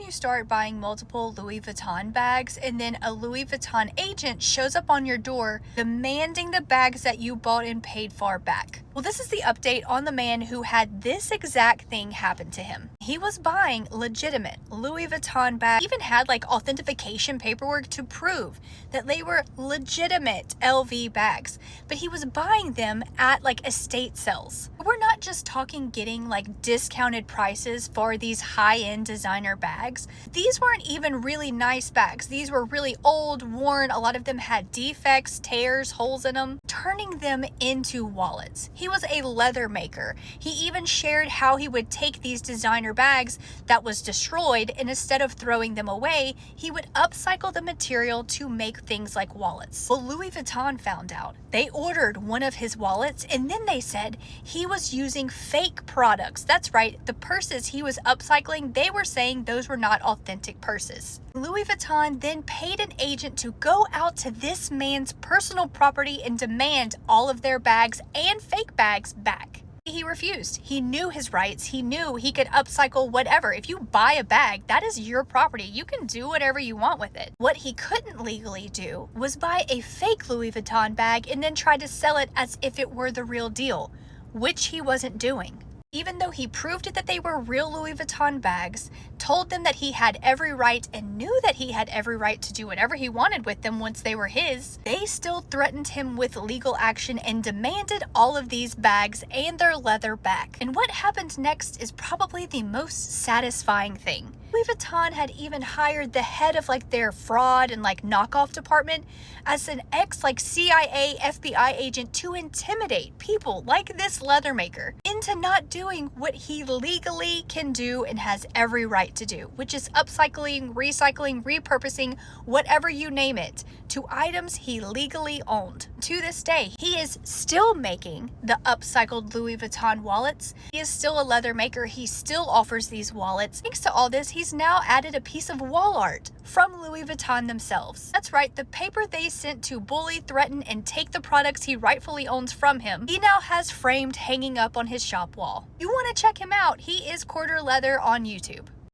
you start buying multiple Louis Vuitton bags and then a Louis Vuitton agent shows up on your door demanding the bags that you bought and paid for back. Well, this is the update on the man who had this exact thing happen to him. He was buying legitimate Louis Vuitton bags, even had like authentication paperwork to prove that they were legitimate LV bags, but he was buying them at like estate sales. We're not just talking getting like discounted prices for these high-end designer bags. These weren't even really nice bags. These were really old, worn. A lot of them had defects, tears, holes in them, turning them into wallets. He was a leather maker. He even shared how he would take these designer bags that was destroyed, and instead of throwing them away, he would upcycle the material to make things like wallets. Well, Louis Vuitton found out. They ordered one of his wallets, and then they said he was using fake products. That's right, the purses he was upcycling, they were saying those were not authentic purses. Louis Vuitton then paid an agent to go out to this man's personal property and demand all of their bags and fake bags back. He refused. He knew his rights. He knew he could upcycle whatever. If you buy a bag, that is your property. You can do whatever you want with it. What he couldn't legally do was buy a fake Louis Vuitton bag and then try to sell it as if it were the real deal, which he wasn't doing. Even though he proved that they were real Louis Vuitton bags, told them that he had every right and knew that he had every right to do whatever he wanted with them once they were his, they still threatened him with legal action and demanded all of these bags and their leather back. And what happened next is probably the most satisfying thing. Louis Vuitton had even hired the head of like their fraud and like knockoff department as an CIA, FBI agent to intimidate people like this leather maker into not doing what he legally can do and has every right to do, which is upcycling, recycling, repurposing, whatever you name it, to items he legally owned. To this day, he is still making the upcycled Louis Vuitton wallets. He is still a leather maker. He still offers these wallets. Thanks to all this, he's now added a piece of wall art from Louis Vuitton themselves. That's right, the paper they sent to bully, threaten, and take the products he rightfully owns from him, he now has framed hanging up on his shop wall. You want to check him out, he is Quarter Leather on YouTube.